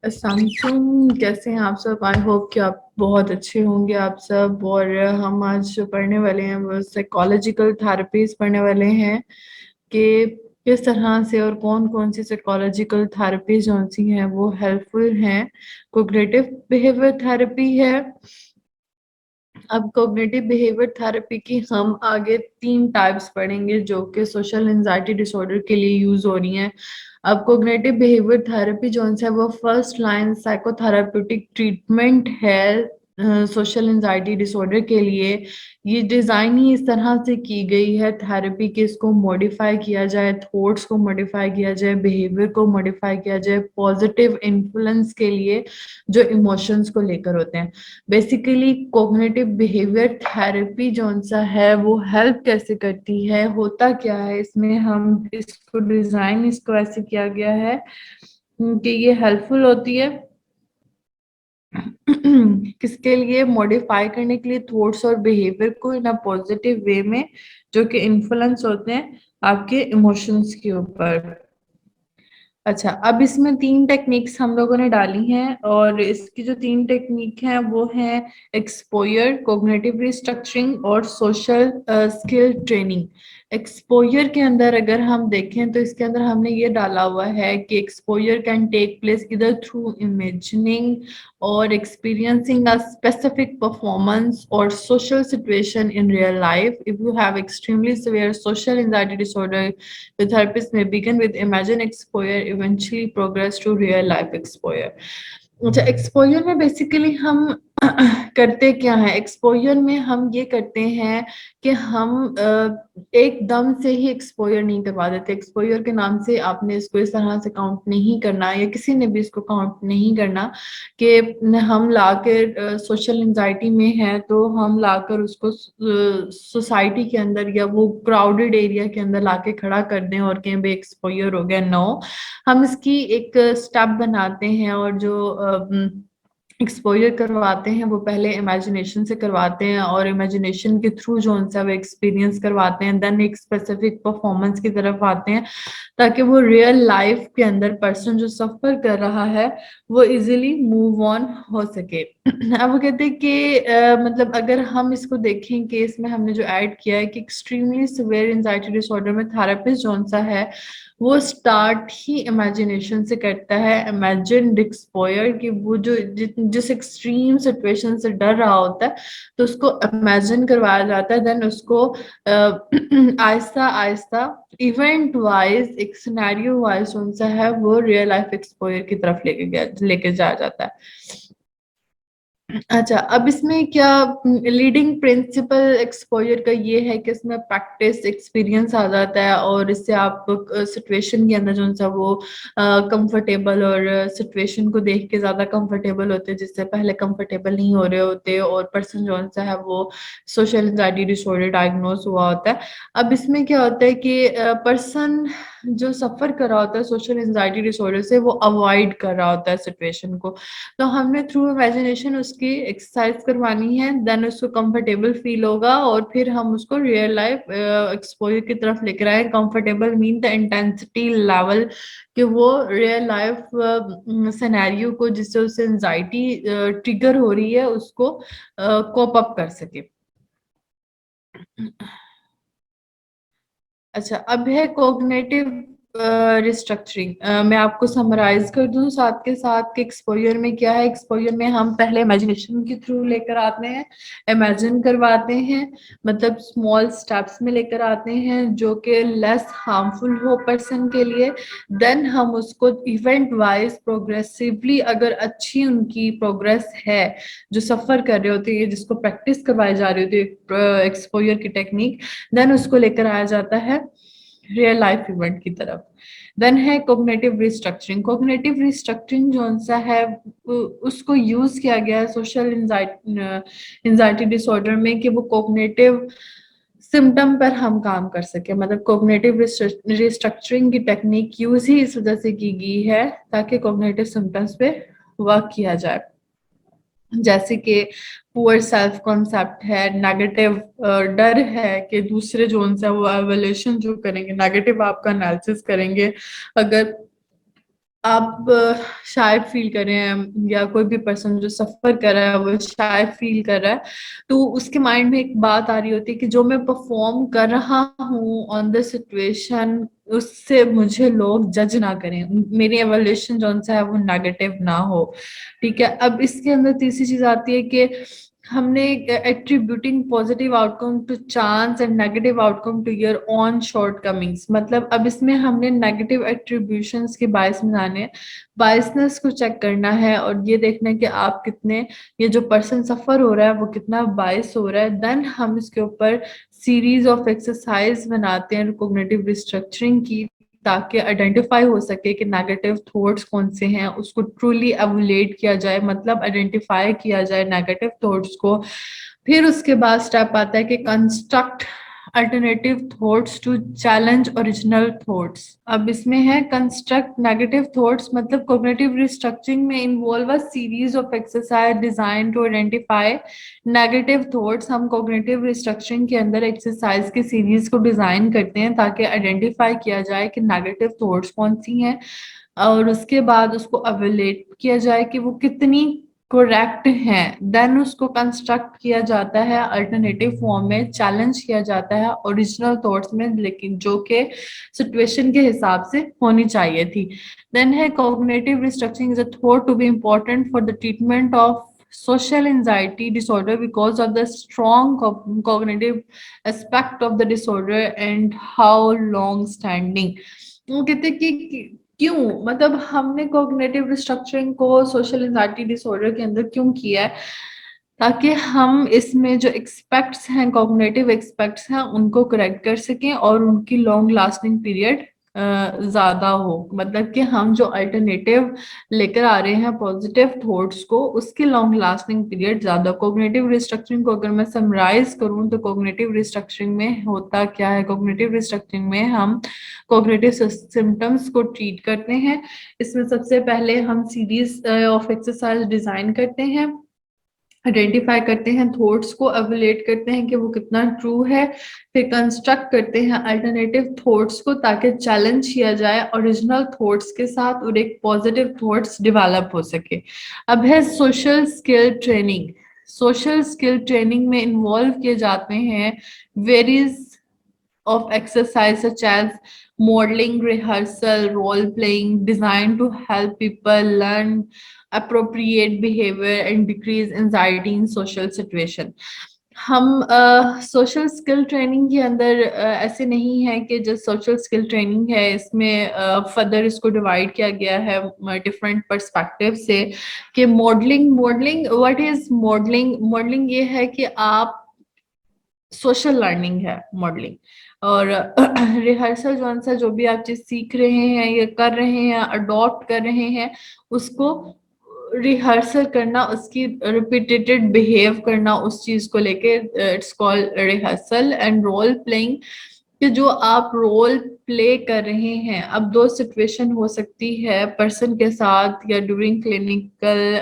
Samsung, कैसे हैं आप सब? आई होप कि आप बहुत अच्छे होंगे आप सब। और हम आज जो पढ़ने वाले हैं वो साइकोलॉजिकल थेरेपीज पढ़ने वाले हैं कि किस तरह से और कौन कौन सी साइकोलॉजिकल थेरेपीज जो सी हैं वो हेल्पफुल हैं। कोग्निटिव बिहेवियर थेरेपी है। अब कोग्निटिव बिहेवियर थेरेपी की हम आगे तीन टाइप्स पढ़ेंगे जो कि सोशल एंजाइटी डिसऑर्डर के लिए यूज हो रही हैं। अब कोग्निटिव बिहेवियर थेरेपी जो है वो फर्स्ट लाइन साइकोथेराप्यूटिक ट्रीटमेंट है सोशल एंजाइटी डिसऑर्डर के लिए। ये डिजाइन ही इस तरह से की गई है थेरेपी के, इसको मॉडिफाई किया जाए, थॉट्स को मॉडिफाई किया जाए, बिहेवियर को मॉडिफाई किया जाए पॉजिटिव इन्फ्लुएंस के लिए जो इमोशंस को लेकर होते हैं। बेसिकली कोग्निटिव बिहेवियर थेरेपी जो सा है वो हेल्प कैसे करती है, होता क्या है इसमें, हम इसको डिजाइन इसको ऐसे किया गया है कि ये हेल्पफुल होती है किसके लिए? मॉडिफाई करने के लिए थॉट्स और बिहेवियर को इन अ पॉजिटिव वे में, जो कि इन्फ्लुएंस होते हैं आपके इमोशंस के ऊपर। अच्छा, अब इसमें तीन टेक्निक्स हम लोगों ने डाली हैं और इसकी जो तीन टेक्निक हैं वो हैं एक्सपोयर, कोग्निटिव रिस्ट्रक्चरिंग और सोशल स्किल ट्रेनिंग। एक्सपोयर के अंदर अगर हम देखें तो इसके अंदर हमने ये डाला हुआ है कि एक्सपोयर कैन टेक प्लेस इधर through imagining or experiencing a specific performance or social situation in real life. If you have extremely severe social anxiety disorder, the therapist may begin with imagine exposure, eventually progress to real life exposure. अच्छा, exposure में basically हम करते क्या है? Exposure में हम ये करते हैं कि हम एकदम से ही एक्सपोजर नहीं करवा देते। एक्सपोजर के नाम से आपने इसको इस तरह से काउंट नहीं करना, या किसी ने भी इसको काउंट नहीं करना कि हम लाकर सोशल एंजाइटी में है तो हम लाकर उसको सोसाइटी के अंदर या वो क्राउडेड एरिया के अंदर लाके खड़ा कर दें और कहीं भी एक्सपोजर हो गया। नो, हम इसकी एक स्टेप बनाते हैं और जो एक्सपोजर करवाते हैं वो पहले इमेजिनेशन से करवाते हैं और इमेजिनेशन के थ्रू जो उनसे वो एक्सपीरियंस करवाते हैं, देन एक स्पेसिफिक परफॉर्मेंस की तरफ आते हैं ताकि वो रियल लाइफ के अंदर पर्सन जो सफर कर रहा है वो इजीली मूव ऑन हो सके। अब वो कहते हैं कि मतलब अगर हम इसको देखें कि इसमें हमने जो ऐड किया है कि एक्सट्रीमली सिवियर एंजाइटी डिसऑर्डर में थेरेपिस्ट जौन सा है वो स्टार्ट ही इमेजिनेशन से करता है। इमेजिन एक्सपोयर कि वो जो जिस एक्सट्रीम सिचुएशन से डर रहा होता है तो उसको इमेजिन करवाया जाता है, देन उसको आहिस्ता आहिस्ता इवेंट वाइज एक सिनेरियो वाइज कौन सा है वो रियल लाइफ एक्सपोजर की तरफ लेके जाया जाता है। अच्छा, अब इसमें क्या लीडिंग प्रिंसिपल एक्सपोजर का ये है कि इसमें प्रैक्टिस एक्सपीरियंस आ जाता है और इससे आप सिचुएशन के अंदर जो सा वो कंफर्टेबल और सिचुएशन को देख के ज्यादा कंफर्टेबल होते हैं जिससे पहले कंफर्टेबल नहीं हो रहे होते, और पर्सन जो सा है वो सोशल एंजाइटी डिसऑर्डर डायग्नोज हुआ होता है। अब इसमें क्या होता है कि पर्सन जो सफर कर रहा होता है सोशल एंजाइटी डिसऑर्डर से वो अवॉइड कर रहा होता है सिचुएशन को, तो हमने थ्रू इमेजिनेशन उसकी एक्सरसाइज करवानी है, देन उसको कंफर्टेबल फील होगा और फिर हम उसको रियल लाइफ एक्सपोजर की तरफ लेकर आए। Comfortable mean the intensity level कि वो रियल लाइफ सिनेरियो को जिससे उससे एंजाइटी ट्रिगर हो रही है उसको कोप अप कर सके। अच्छा, अब है कोग्निटिव रिस्ट्रक्चरिंग। मैं आपको समराइज कर दूं साथ के साथ कि एक्सपोजर में क्या है। एक्सपोजर में हम पहले इमेजिनेशन के थ्रू लेकर आते हैं, इमेजिन करवाते हैं, मतलब स्मॉल स्टेप्स में लेकर आते हैं जो कि लेस हार्मफुल हो पर्सन के लिए। देन हम उसको इवेंट वाइज प्रोग्रेसिवली, अगर अच्छी उनकी प्रोग्रेस है, जो सफर कर रहे होते हैं जिसको प्रैक्टिस करवाई जा रही होती है एक्सपोजर की टेक्निक, देन उसको लेकर आया जाता है रियल लाइफ इवेंट की तरफ। देन है कोग्निटिव रिस्ट्रक्चरिंग। कोग्निटिव रिस्ट्रक्चरिंग जो सा है उसको यूज किया गया है सोशल एंजाइटी डिसऑर्डर में कि वो कोग्निटिव सिम्टम पर हम काम कर सके। मतलब कोग्निटिव रिस्ट्रक्चरिंग की टेक्निक यूज ही इस वजह से की गई है ताकि कोग्निटिव सिम्टम्स पे वर्क किया जाए। जैसे कि पुअर सेल्फ कॉन्सेप्ट है, नेगेटिव डर है कि दूसरे जो उनसे वो एवल्यूशन जो करेंगे, नेगेटिव आपका एनालिसिस करेंगे। अगर आप शायद फील कर रहे हैं, या कोई भी पर्सन जो सफर कर रहा है वो शायद फील कर रहा है, तो उसके माइंड में एक बात आ रही होती है कि जो मैं परफॉर्म कर रहा हूँ ऑन द सिचुएशन, उससे मुझे लोग जज ना करें, मेरी एवोल्यूशन जो सा है वो नेगेटिव ना हो। ठीक है, अब इसके अंदर तीसरी चीज आती है कि हमने attributing positive outcome to chance and negative outcome to your own shortcomings. मतलब अब इसमें हमने नेगेटिव एट्रीब्यूशंस के बायस बनाने हैं, बायसनेस को चेक करना है और ये देखना है कि आप कितने, ये जो पर्सन सफर हो रहा है वो कितना बायस हो रहा है। देन हम इसके ऊपर सीरीज ऑफ एक्सरसाइज बनाते हैं कोग्निटिव रिस्ट्रक्चरिंग की, ताकि आइडेंटिफाई हो सके कि नेगेटिव थॉट्स कौन से हैं, उसको ट्रूली एवुलेट किया जाए, मतलब आइडेंटिफाई किया जाए नेगेटिव थॉट्स को। फिर उसके बाद स्टेप आता है कि construct alternative thoughts to challenge original thoughts. अब इसमें है कंस्ट्रक्ट नेगेटिव थॉट्स, मतलब कॉग्निटिव रिस्ट्रक्चरिंग में involve a series of exercise design to identify negative thoughts. हम कॉग्निटिव रिस्ट्रक्चरिंग के अंदर एक्सरसाइज की सीरीज को डिजाइन करते हैं ताकि आइडेंटिफाई किया जाए कि नेगेटिव थॉट्स कौन सी हैं, और उसके बाद उसको एवेल्यूएट किया जाए कि वो कितनी करेक्ट हैं। देन उसको कंस्ट्रक्ट किया जाता है अल्टरनेटिव फॉर्म में, चैलेंज किया जाता है ओरिजिनल थॉट्स में, लेकिन जो कि सिचुएशन के हिसाब से होनी चाहिए थी। देन है cognitive restructuring is a thought to be important for the treatment of social anxiety disorder because of the strong cognitive aspect of the disorder and how long standing। वो कहते हैं कि क्यों, मतलब हमने कॉग्निटिव रिस्ट्रक्चरिंग को social anxiety disorder के अंदर क्यों किया है, ताकि हम इसमें जो एक्सपेक्ट्स हैं, कॉग्निटिव एक्सपेक्ट्स हैं, उनको करेक्ट कर सकें और उनकी लॉन्ग लास्टिंग पीरियड ज्यादा हो। मतलब कि हम जो अल्टरनेटिव लेकर आ रहे हैं पॉजिटिव थॉट्स को, उसकी लॉन्ग लास्टिंग पीरियड ज्यादा। कॉग्निटिव रिस्ट्रक्चरिंग को अगर मैं समराइज करूं तो कॉग्निटिव रिस्ट्रक्चरिंग में होता क्या है, कॉग्निटिव रिस्ट्रक्चरिंग में हम कॉग्निटिव सिम्टम्स को ट्रीट करते हैं। इसमें सबसे पहले हम सीरीज ऑफ एक्सरसाइज डिजाइन करते हैं, आइडेंटिफाई करते हैं थॉट्स को, एवेल्यूएट करते हैं कि वो कितना ट्रू है, फिर कंस्ट्रक्ट करते हैं अल्टरनेटिव थॉट्स को ताकि चैलेंज किया जाए ओरिजिनल थॉट्स के साथ और एक पॉजिटिव थॉट्स डेवलप हो सके। अब है social skill training. Social skill training में इन्वॉल्व किए जाते हैं varies of exercise such as modeling, rehearsal, role playing, designed to help people learn appropriate behavior and decrease anxiety in social situation। हम social skill training के अंदर ऐसे नहीं है कि जो सोशल स्किल ट्रेनिंग है इसमें फर्दर इसको डिवाइड किया गया है डिफरेंट पर्सपेक्टिव से, कि modelling, what is modelling. Modelling ये है कि आप, सोशल लर्निंग है मॉडलिंग, और रिहर्सल जो सा जो भी आप चीज सीख रहे हैं, ये कर रहे हैं, अडॉप्ट कर रहे हैं, उसको रिहर्सल करना, उसकी रिपीटेटेड बिहेव करना उस चीज को लेके, it's called rehearsal. And role playing, कि जो आप रोल प्ले कर रहे हैं, अब दो सिचुएशन हो सकती है पर्सन के साथ या during clinical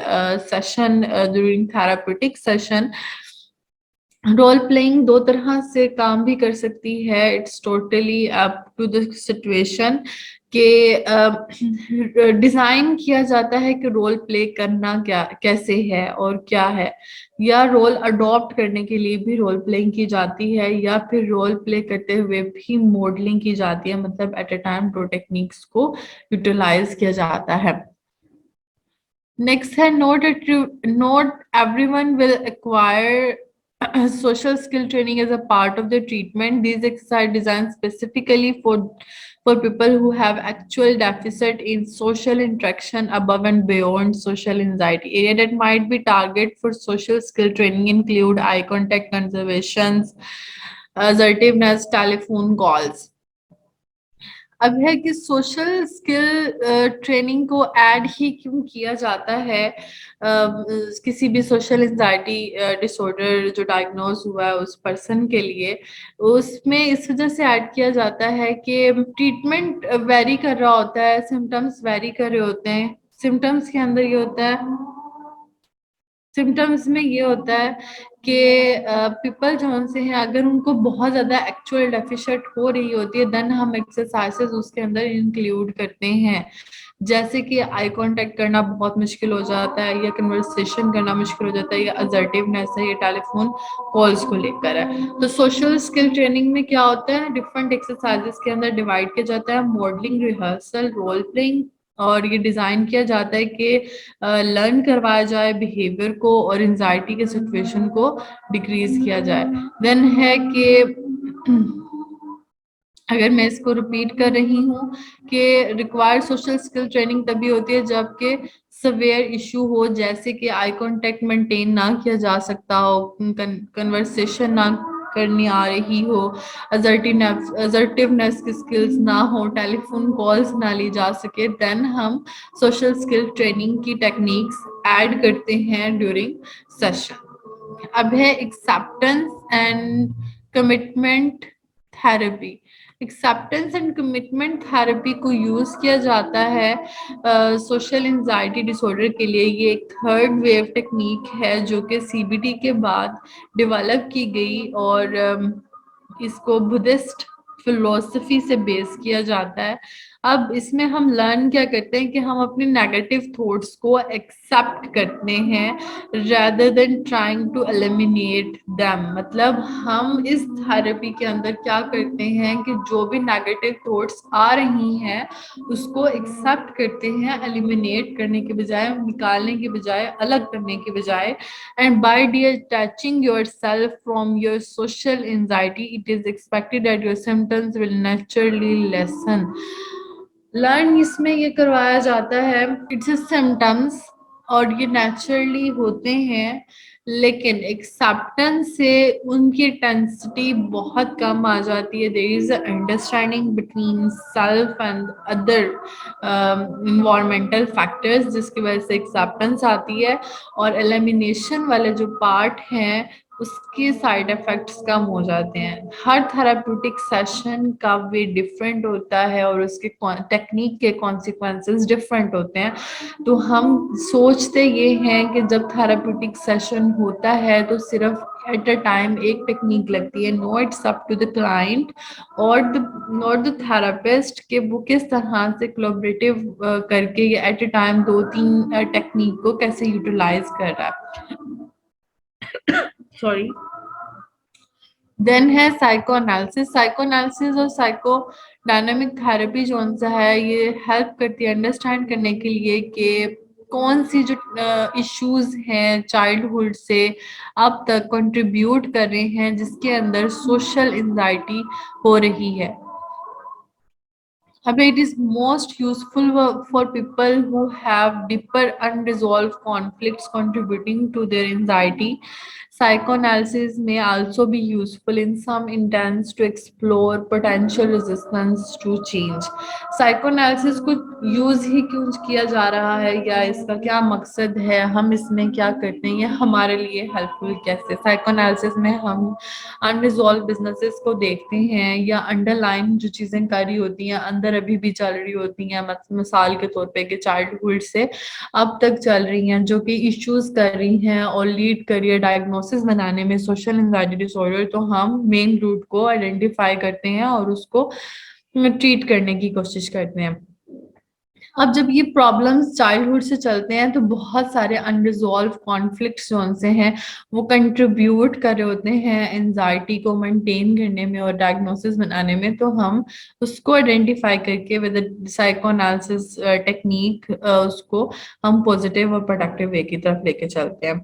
session, during therapeutic session. Role playing दो तरह से काम भी कर सकती है, it's totally up to the situation के डिजाइन किया जाता है कि रोल प्ले करना क्या कैसे है और क्या है, या रोल अडॉप्ट करने के लिए भी रोल प्लेइंग की जाती है, या फिर रोल प्ले करते हुए भी मॉडलिंग की जाती है, मतलब एट अ टाइम दो टेक्निक्स को यूटिलाइज किया जाता है। नेक्स्ट है note everyone will acquire social skill training as a part of the treatment. These exercise designed specifically for people who have actual deficit in social interaction above and beyond social anxiety. Area that might be target for social skill training include eye contact conservations, assertiveness, telephone calls। अब है कि social skill training को add ही क्यों किया जाता है किसी भी सोशल एंजाइटी डिसऑर्डर जो डायग्नोज हुआ है उस पर्सन के लिए, उसमें इस वजह से ऐड किया जाता है कि ट्रीटमेंट वेरी कर रहा होता है, सिम्टम्स वेरी कर रहे होते हैं। सिम्टम्स के अंदर ये होता है, सिम्टम्स में ये होता है कि पीपल जो उनसे हैं अगर उनको बहुत ज़्यादा एक्चुअल डेफिशिएंट हो रही होती है देन हम एक्सरसाइजेस उसके अंदर इंक्लूड करते हैं, जैसे कि आई कांटेक्ट करना बहुत मुश्किल हो जाता है या कन्वर्सेशन करना मुश्किल हो जाता है या असर्टिवनेस है, ये टेलीफोन कॉल्स को लेकर है। तो सोशल स्किल ट्रेनिंग में क्या होता है, डिफरेंट एक्सरसाइजेस के अंदर डिवाइड किया जाता है, मॉडलिंग, रिहर्सल, रोल प्लेइंग, और ये डिजाइन किया जाता है कि लर्न करवाया जाए बिहेवियर को और एंजाइटी के सिचुएशन को डिक्रीज किया जाए। देन है कि अगर मैं इसको रिपीट कर रही हूँ कि रिक्वायर्ड सोशल स्किल ट्रेनिंग तभी होती है जबकि सवेयर इशू हो, जैसे कि आई कांटेक्ट मेंटेन ना किया जा सकता हो, कन्वर्सेशन ना करनी आ रही हो, असर्टिवनेस की स्किल्स ना हो, टेलीफोन कॉल्स ना ली जा सके, देन हम सोशल स्किल ट्रेनिंग की टेक्निक्स ऐड करते हैं ड्यूरिंग सेशन। अब है acceptance and commitment therapy. Acceptance and commitment therapy को यूज किया जाता है सोशल एंजाइटी डिसऑर्डर के लिए। ये एक थर्ड वेव टेक्निक है जो कि सीबीटी के बाद डेवलप की गई और इसको बुद्धिस्ट फिलोसफी से बेस किया जाता है। अब इसमें हम लर्न क्या करते हैं कि हम अपने नेगेटिव थॉट्स को एक्सेप्ट करते हैं rather than trying to eliminate them। मतलब हम इस थेरेपी के अंदर क्या करते हैं कि जो भी नेगेटिव थॉट्स आ रही हैं उसको एक्सेप्ट करते हैं, एलिमिनेट करने के बजाय, निकालने के बजाय, अलग करने के बजाय। And by detaching yourself from your social anxiety it is expected that your symptoms will naturally lessen। Learn इसमें ये करवाया जाता है, इट्स सिम्टम्स और ये नेचुरली होते हैं, लेकिन एक्सेप्टेंस से उनकी इंटेंसिटी बहुत कम आ जाती है। There is understanding between self and other environmental factors जिसकी वजह से एक्सेप्टेंस आती है, और एलिमिनेशन वाले जो पार्ट हैं उसके साइड इफेक्ट्स कम हो जाते हैं। हर थेराप्यूटिक सेशन का वे डिफरेंट होता है और उसके टेक्निक के कॉन्सिक्वेंसेस डिफरेंट होते हैं। तो हम सोचते ये हैं कि जब थेराप्यूटिक सेशन होता है तो सिर्फ एट अ टाइम एक टेक्निक लगती है। No, it's up to the client और द थेरापिस्ट कि वो किस तरह से कोलैबोरेटिव करके एट अ टाइम दो तीन टेक्निक को कैसे यूटिलाइज कर रहा है। सॉरी। देन है साइको एनालिसिस। साइको एनालिसिस और साइको डायनामिक थेरेपी जो सा है ये हेल्प करती है अंडरस्टैंड करने के लिए कि कौन सी जो इश्यूज हैं चाइल्डहुड से अब तक कंट्रीब्यूट कर रहे हैं जिसके अंदर सोशल एंजाइटी हो रही है। It is most useful for people who have deeper unresolved conflicts contributing to their anxiety. Psychoanalysis may also be useful in some intents to explore potential resistance to change। Psychoanalysis को use ही क्यों किया जा रहा है या इसका क्या मकसद है, हम इसमें क्या करते हैं, ये हमारे लिए हेल्पफुल कैसे। साइकोएनालिसिस में हम अनरिजॉल्व बिजनेसेस को देखते हैं या अंडरलाइन जो चीजें कर रही होती हैं अंदर अभी भी चल रही होती हैं, मिसाल के तौर पे कि चाइल्डहुड से अब तक चल रही हैं जो कि इश्यूज कर रही हैं और लीड करियर डायग्नोसिस बनाने में सोशल एंजाइटी डिसऑर्डर। तो हम मेन रूट को आइडेंटिफाई करते हैं और उसको ट्रीट करने की कोशिश करते हैं। अब जब ये प्रॉब्लम्स चाइल्डहुड से चलते हैं तो बहुत सारे अनरिजॉल्व कॉन्फ्लिक्ट्स जो उनसे हैं वो कंट्रीब्यूट कर रहे होते हैं एंजाइटी को मेंटेन करने में और डायग्नोसिस बनाने में। तो हम उसको आइडेंटिफाई करके विद साइकोएनालिसिस टेक्निक उसको हम पॉजिटिव और प्रोडक्टिव वे की तरफ लेके चलते हैं।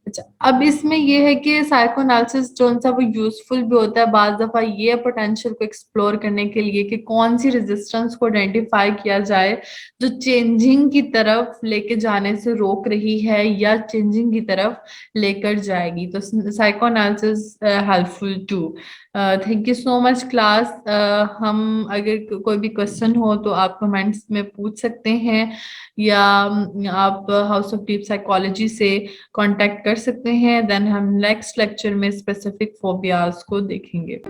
अच्छा, अब इसमें ये है कि साइकोएनालिसिस जो सा वो यूजफुल भी होता है बाज दफा ये पोटेंशियल को एक्सप्लोर करने के लिए कि कौन सी रेजिस्टेंस को आइडेंटिफाई किया जाए जो चेंजिंग की तरफ लेके जाने से रोक रही है या चेंजिंग की तरफ लेकर जाएगी। तो psychoanalysis helpful to. Thank you so much class. हम अगर कोई भी क्वेश्चन हो तो आप कमेंट्स में पूछ सकते हैं या आप हाउस ऑफ डीप साइकोलॉजी से कांटेक्ट कर सकते हैं। देन हम नेक्स्ट लेक्चर में स्पेसिफिक फोबियाज को देखेंगे।